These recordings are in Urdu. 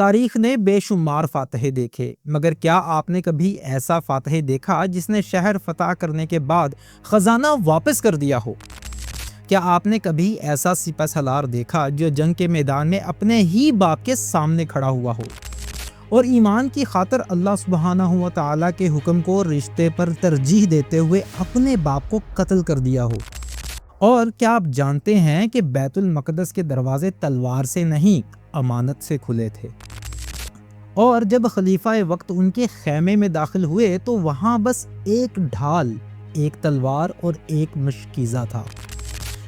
تاریخ نے بے شمار فاتح دیکھے، مگر کیا آپ نے کبھی ایسا فاتح دیکھا جس نے شہر فتح کرنے کے بعد خزانہ واپس کر دیا ہو؟ کیا آپ نے کبھی ایسا سپہ سالار دیکھا جو جنگ کے میدان میں اپنے ہی باپ کے سامنے کھڑا ہوا ہو اور ایمان کی خاطر اللہ سبحانہ و تعالیٰ کے حکم کو رشتے پر ترجیح دیتے ہوئے اپنے باپ کو قتل کر دیا ہو؟ اور کیا آپ جانتے ہیں کہ بیت المقدس کے دروازے تلوار سے نہیں امانت سے کھلے تھے، اور جب خلیفہ وقت ان کے خیمے میں داخل ہوئے تو وہاں بس ایک ڈھال، ایک تلوار اور ایک مشکیزہ تھا۔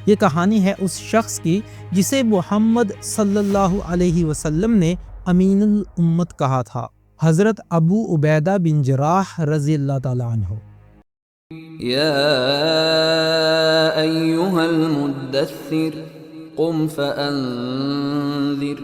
یہ کہانی ہے اس شخص کی جسے محمد صلی اللہ علیہ وسلم نے امین الامت کہا تھا، حضرت ابو عبیدہ بن جراح رضی اللہ تعالیٰ عنہ۔ یا ایہا المدثر قم فانذر۔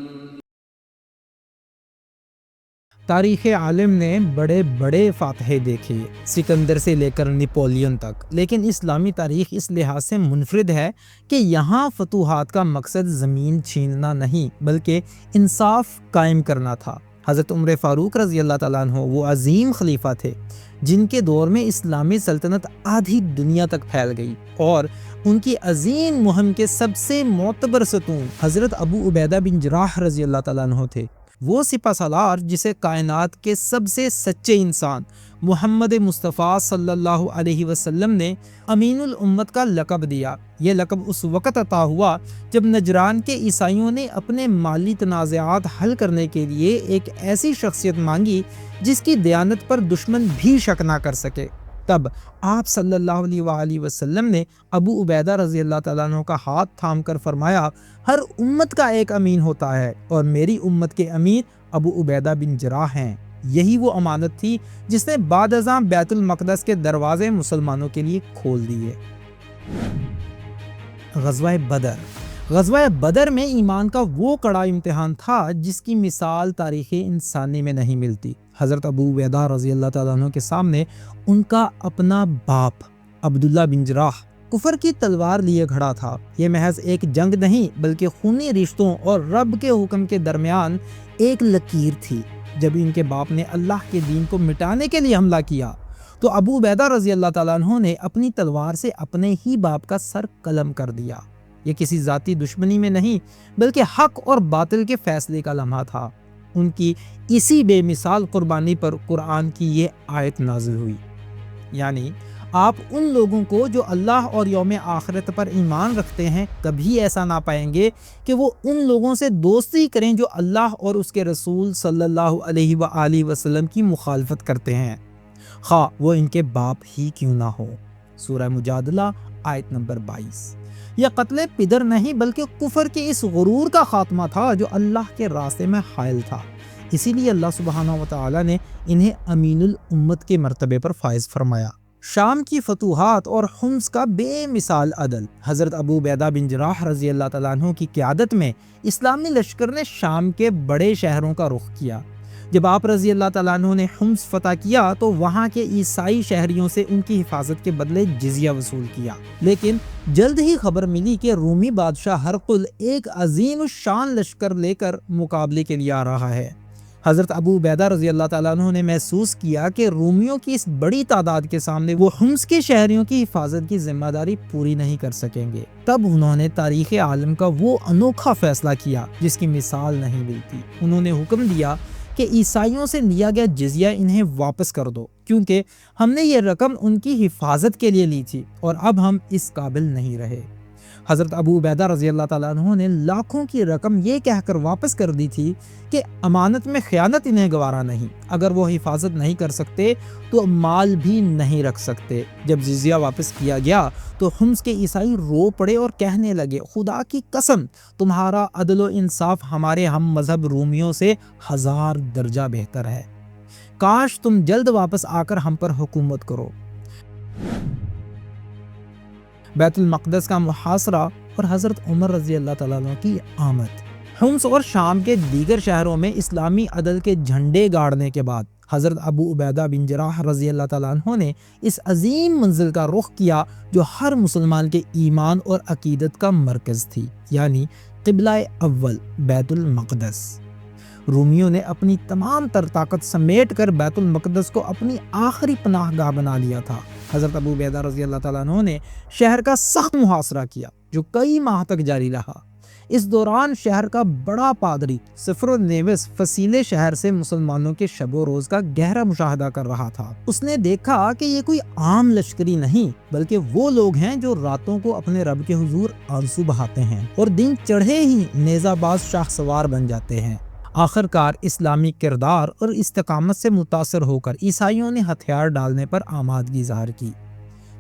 تاریخ عالم نے بڑے بڑے فاتح دیکھے، سکندر سے لے کر نپولین تک، لیکن اسلامی تاریخ اس لحاظ سے منفرد ہے کہ یہاں فتوحات کا مقصد زمین چھیننا نہیں بلکہ انصاف قائم کرنا تھا۔ حضرت عمر فاروق رضی اللہ تعالیٰ عنہ وہ عظیم خلیفہ تھے جن کے دور میں اسلامی سلطنت آدھی دنیا تک پھیل گئی، اور ان کی عظیم مہم کے سب سے معتبر ستون حضرت ابو عبیدہ بن جراح رضی اللہ تعالیٰ عنہ تھے۔ وہ سپہ سالار جسے کائنات کے سب سے سچے انسان محمد مصطفیٰ صلی اللہ علیہ وسلم نے امین الامت کا لقب دیا۔ یہ لقب اس وقت عطا ہوا جب نجران کے عیسائیوں نے اپنے مالی تنازعات حل کرنے کے لیے ایک ایسی شخصیت مانگی جس کی دیانت پر دشمن بھی شک نہ کر سکے۔ تب آپ صلی اللہ علیہ وآلہ وسلم نے ابو عبیدہ رضی اللہ تعالیٰ عنہ کا ہاتھ تھام کر فرمایا، ہر امت کا ایک امین ہوتا ہے اور میری امت کے امین ابو عبیدہ بن جراح ہیں۔ یہی وہ امانت تھی جس نے بعد ازاں بیت المقدس کے دروازے مسلمانوں کے لیے کھول دیے۔ غزوہ بدر۔ غزوہ بدر میں ایمان کا وہ کڑا امتحان تھا جس کی مثال تاریخ انسانی میں نہیں ملتی۔ حضرت ابو عبیدہ رضی اللہ تعالیٰ عنہ کے سامنے ان کا اپنا باپ عبداللہ بن جراح کفر کی تلوار لیے کھڑا تھا۔ یہ محض ایک جنگ نہیں بلکہ خونی رشتوں اور رب کے حکم کے درمیان ایک لکیر تھی۔ جب ان کے باپ نے اللہ کے دین کو مٹانے کے لیے حملہ کیا تو ابو عبیدہ رضی اللہ تعالیٰ عنہ نے اپنی تلوار سے اپنے ہی باپ کا سر قلم کر دیا۔ یہ کسی ذاتی دشمنی میں نہیں بلکہ حق اور باطل کے فیصلے کا لمحہ تھا۔ ان کی اسی بے مثال قربانی پر قرآن کی یہ آیت نازل ہوئی، یعنی آپ ان لوگوں کو جو اللہ اور یوم آخرت پر ایمان رکھتے ہیں کبھی ایسا نہ پائیں گے کہ وہ ان لوگوں سے دوستی کریں جو اللہ اور اس کے رسول صلی اللہ علیہ وآلہ وسلم کی مخالفت کرتے ہیں، خواہ وہ ان کے باپ ہی کیوں نہ ہو۔ سورہ مجادلہ آیت نمبر 22۔ یہ قتل پدر نہیں بلکہ کفر کے اس غرور کا خاتمہ تھا جو اللہ کے راستے میں حائل تھا۔ اسی لیے اللہ سبحانہ و تعالیٰ نے انہیں امین الامت کے مرتبے پر فائز فرمایا۔ شام کی فتوحات اور حمص کا بے مثال عدل۔ حضرت ابو عبیدہ بن جراح رضی اللہ تعالیٰ عنہ کی قیادت میں اسلامی لشکر نے شام کے بڑے شہروں کا رخ کیا۔ جب آپ رضی اللہ تعالیٰ عنہ نے حمص فتح کیا تو وہاں کے عیسائی شہریوں سے ان کی حفاظت کے بدلے جزیہ وصول کیا، لیکن جلد ہی خبر ملی کہ رومی بادشاہ ہرقل ایک عظیم الشان لشکر لے کر مقابلے کے لیے آ رہا ہے۔ حضرت ابو عبیدہ رضی اللہ تعالیٰ عنہ نے محسوس کیا کہ رومیوں کی اس بڑی تعداد کے سامنے وہ حمص کے شہریوں کی حفاظت کی ذمہ داری پوری نہیں کر سکیں گے۔ تب انہوں نے تاریخ عالم کا وہ انوکھا فیصلہ کیا جس کی مثال نہیں ملتی۔ انہوں نے حکم دیا کہ عیسائیوں سے لیا گیا جزیہ انہیں واپس کر دو، کیونکہ ہم نے یہ رقم ان کی حفاظت کے لیے لی تھی اور اب ہم اس قابل نہیں رہے۔ حضرت ابو عبیدہ رضی اللہ تعالیٰ عنہ نے لاکھوں کی رقم یہ کہہ کر واپس کر دی تھی کہ امانت میں خیانت انہیں گوارا نہیں، اگر وہ حفاظت نہیں کر سکتے تو مال بھی نہیں رکھ سکتے۔ جب جزیہ واپس کیا گیا تو حمص کے عیسائی رو پڑے اور کہنے لگے، خدا کی قسم تمہارا عدل و انصاف ہمارے ہم مذہب رومیوں سے 1000 درجہ بہتر ہے، کاش تم جلد واپس آ کر ہم پر حکومت کرو۔ بیت المقدس کا محاصرہ اور حضرت عمر رضی اللہ تعالیٰ عنہ کی آمد۔ حمص اور شام کے دیگر شہروں میں اسلامی عدل کے جھنڈے گاڑنے کے بعد حضرت ابو عبیدہ بن جراح رضی اللہ تعالیٰ عنہ نے اس عظیم منزل کا رخ کیا جو ہر مسلمان کے ایمان اور عقیدت کا مرکز تھی، یعنی قبلہ اول بیت المقدس۔ رومیوں نے اپنی تمام تر طاقت سمیٹ کر بیت المقدس کو اپنی آخری پناہ گاہ بنا لیا تھا۔ حضرت ابو عبیدہ رضی اللہ تعالیٰ عنہ نے شہر کا سخت محاصرہ کیا جو کئی ماہ تک جاری رہا۔ اس دوران شہر کا بڑا پادری سفرونیوس فسیلے شہر سے مسلمانوں کے شب و روز کا گہرا مشاہدہ کر رہا تھا۔ اس نے دیکھا کہ یہ کوئی عام لشکری نہیں بلکہ وہ لوگ ہیں جو راتوں کو اپنے رب کے حضور آنسو بہاتے ہیں اور دن چڑھے ہی نیزہ باز شاہ سوار بن جاتے ہیں۔ آخر کار اسلامی کردار اور استقامت سے متاثر ہو کر عیسائیوں نے ہتھیار ڈالنے پر آمادگی ظاہر کی،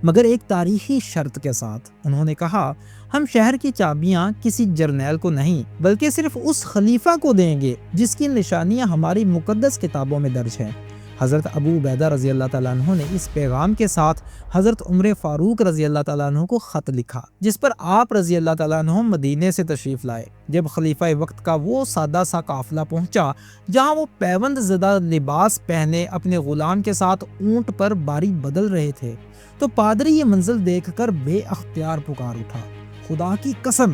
مگر ایک تاریخی شرط کے ساتھ۔ انہوں نے کہا، ہم شہر کی چابیاں کسی جرنیل کو نہیں بلکہ صرف اس خلیفہ کو دیں گے جس کی نشانیاں ہماری مقدس کتابوں میں درج ہیں۔ حضرت ابو عبیدہ رضی اللہ تعالیٰ عنہ نے اس پیغام کے ساتھ حضرت عمر فاروق رضی اللہ تعالیٰ عنہ کو خط لکھا، جس پر آپ رضی اللہ تعالیٰ عنہ مدینے سے تشریف لائے۔ جب خلیفہ وقت کا وہ سادہ سا قافلہ پہنچا جہاں وہ پیوند زدہ لباس پہنے اپنے غلام کے ساتھ اونٹ پر باری بدل رہے تھے، تو پادری یہ منزل دیکھ کر بے اختیار پکار اٹھا، خدا کی قسم،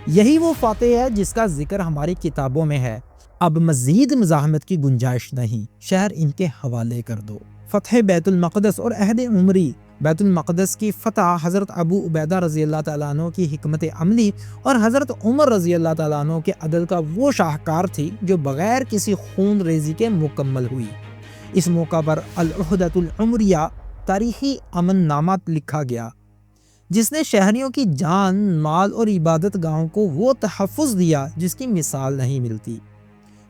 یہی وہ فاتح ہے جس کا ذکر ہماری کتابوں میں ہے۔ اب مزید مزاحمت کی گنجائش نہیں، شہر ان کے حوالے کر دو۔ فتح بیت المقدس اور عہد عمری۔ بیت المقدس کی فتح حضرت ابو عبیدہ رضی اللہ تعالیٰ عنہ کی حکمت عملی اور حضرت عمر رضی اللہ تعالیٰ عنہ کے عدل کا وہ شاہکار تھی جو بغیر کسی خون ریزی کے مکمل ہوئی۔ اس موقع پر العہدۃ العمریہ تاریخی امن نامہ لکھا گیا جس نے شہریوں کی جان، مال اور عبادت گاہوں کو وہ تحفظ دیا جس کی مثال نہیں ملتی۔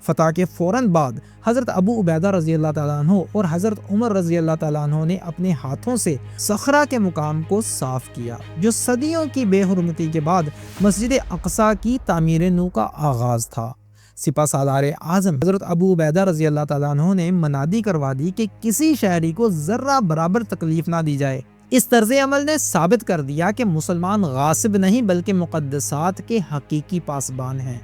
فتح کے فوراً بعد حضرت ابو عبیدہ رضی اللہ تعالیٰ عنہ اور حضرت عمر رضی اللہ تعالیٰ عنہ نے اپنے ہاتھوں سے صخرہ کے مقام کو صاف کیا جو صدیوں کی بے حرمتی کے بعد مسجد اقصیٰ کی تعمیر نو کا آغاز تھا۔ سپہ سالار اعظم حضرت ابو عبیدہ رضی اللہ تعالیٰ عنہ نے منادی کروا دی کہ کسی شہری کو ذرہ برابر تکلیف نہ دی جائے۔ اس طرز عمل نے ثابت کر دیا کہ مسلمان غاصب نہیں بلکہ مقدسات کے حقیقی پاسبان ہیں۔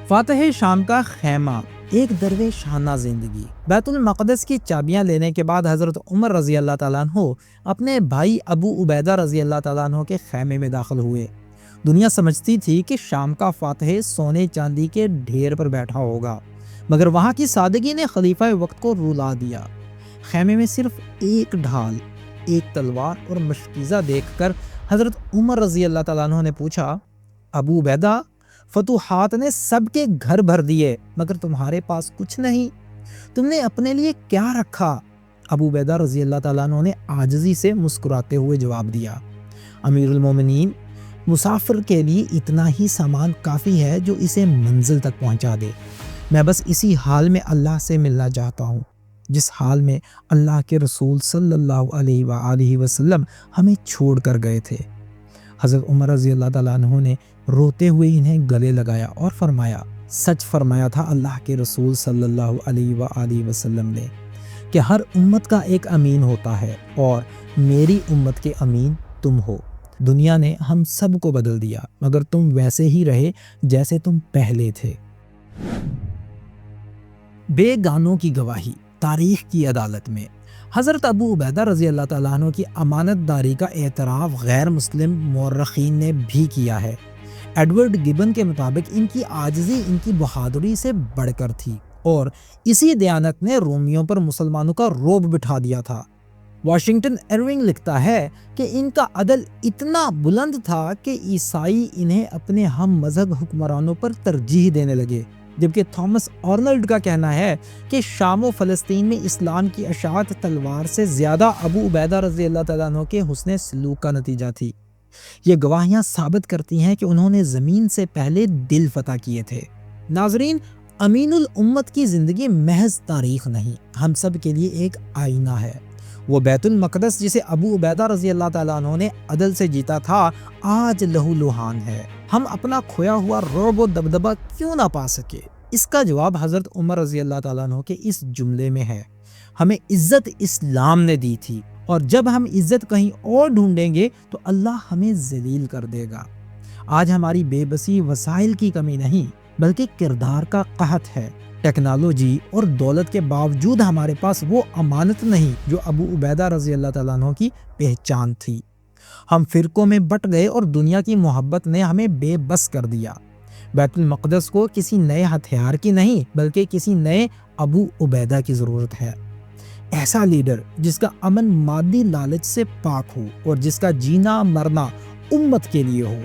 فاتح شام کا خیمہ، ایک درویشانہ زندگی۔ بیت المقدس کی چابیاں لینے کے بعد حضرت عمر رضی اللہ تعالیٰ عنہ اپنے بھائی ابو عبیدہ رضی اللہ تعالیٰ عنہ کے خیمے میں داخل ہوئے۔ دنیا سمجھتی تھی کہ شام کا فاتح سونے چاندی کے ڈھیر پر بیٹھا ہوگا، مگر وہاں کی سادگی نے خلیفہ وقت کو رلا دیا۔ خیمے میں صرف ایک ڈھال، ایک تلوار اور مشکیزہ دیکھ کر حضرت عمر رضی اللہ تعالیٰ عنہ نے پوچھا، ابو عبیدہ، فتوحات نے سب کے گھر بھر دیے مگر تمہارے پاس کچھ نہیں، تم نے اپنے لیے کیا رکھا؟ ابو عبیدہ رضی اللہ تعالیٰ عنہ نے عاجزی سے مسکراتے ہوئے جواب دیا، امیر المومنین، مسافر کے لیے اتنا ہی سامان کافی ہے جو اسے منزل تک پہنچا دے۔ میں بس اسی حال میں اللہ سے ملنا چاہتا ہوں جس حال میں اللہ کے رسول صلی اللہ علیہ وآلہ وسلم ہمیں چھوڑ کر گئے تھے۔ حضرت عمر رضی اللہ تعالیٰ عنہ نے روتے ہوئے انہیں گلے لگایا اور فرمایا، سچ فرمایا تھا اللہ کے رسول صلی اللہ علیہ وآلہ وسلم نے کہ ہر امت کا ایک امین ہوتا ہے اور میری امت کے امین تم ہو۔ دنیا نے ہم سب کو بدل دیا مگر تم ویسے ہی رہے جیسے تم پہلے تھے۔ بے گانوں کی گواہی، تاریخ کی عدالت میں حضرت ابو عبیدہ رضی اللہ تعالیٰ عنہ کی امانت داری کا اعتراف غیر مسلم مورخین نے بھی کیا ہے۔ ایڈورڈ گبن کے مطابق ان کی عاجزی ان کی بہادری سے بڑھ کر تھی اور اسی دیانت نے رومیوں پر مسلمانوں کا رعب بٹھا دیا تھا۔ واشنگٹن ایرونگ لکھتا ہے کہ ان کا عدل اتنا بلند تھا کہ عیسائی انہیں اپنے ہم مذہب حکمرانوں پر ترجیح دینے لگے، جبکہ تھامس آرنلڈ کا کہنا ہے کہ شام و فلسطین میں اسلام کی اشاعت تلوار سے زیادہ ابو عبیدہ رضی اللہ تعالیٰ عنہ کے حسن سلوک کا نتیجہ تھی۔ یہ گواہیاں ثابت کرتی ہیں کہ انہوں نے زمین سے پہلے دل فتح کیے تھے۔ ناظرین، امین الامت کی زندگی محض تاریخ نہیں، ہم سب کے لیے ایک آئینہ ہے۔ وہ بیت المقدس جسے ابو عبیدہ رضی اللہ تعالیٰ عنہ نے عدل سے جیتا تھا، آج لہو لہان ہے۔ ہم اپنا کھویا ہوا رعب و دبدبہ کیوں نہ پا سکے؟ اس کا جواب حضرت عمر رضی اللہ تعالیٰ عنہ کے اس جملے میں ہے، ہمیں عزت اسلام نے دی تھی اور جب ہم عزت کہیں اور ڈھونڈیں گے تو اللہ ہمیں ذلیل کر دے گا۔ آج ہماری بے بسی وسائل کی کمی نہیں بلکہ کردار کا قحط ہے۔ ٹیکنالوجی اور دولت کے باوجود ہمارے پاس وہ امانت نہیں جو ابو عبیدہ رضی اللہ تعالیٰ عنہ کی پہچان تھی۔ ہم فرقوں میں بٹ گئے اور دنیا کی محبت نے ہمیں بے بس کر دیا۔ بیت المقدس کو کسی نئے ہتھیار کی نہیں بلکہ کسی نئے ابو عبیدہ کی ضرورت ہے۔ ایسا لیڈر جس کا امن مادی لالچ سے پاک ہو اور جس کا جینا مرنا امت کے لیے ہو۔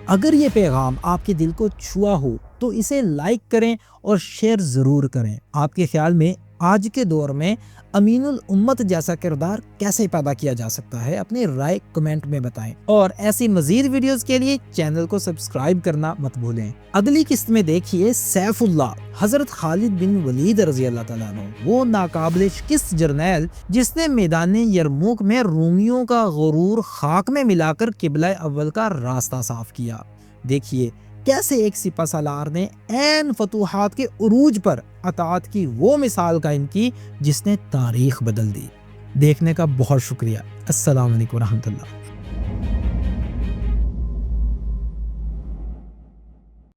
اگر یہ پیغام آپ کے دل کو چھوا ہو تو اسے لائک کریں اور شیئر ضرور کریں۔ آپ کے خیال میں آج کے دور میں امین الامت جیسا کردار کیسے پیدا کیا جا سکتا ہے؟ اپنی رائے کمنٹ میں بتائیں، اور ایسی مزید ویڈیوز کے لیے چینل کو سبسکرائب کرنا مت بھولیں۔ اگلی قسط میں دیکھیے سیف اللہ حضرت خالد بن ولید رضی اللہ تعالیٰ عنہ، وہ ناقابل شکست جرنیل جس نے میدان یرموک میں رومیوں کا غرور خاک میں ملا کر قبلہ اول کا راستہ صاف کیا۔ دیکھیے کیسے ایک سپہ سالار نے عین فتوحات کے عروج پر اطاعت کی وہ مثال قائم کی جس نے تاریخ بدل دی۔ دیکھنے کا بہت شکریہ۔ السلام علیکم ورحمۃ اللہ۔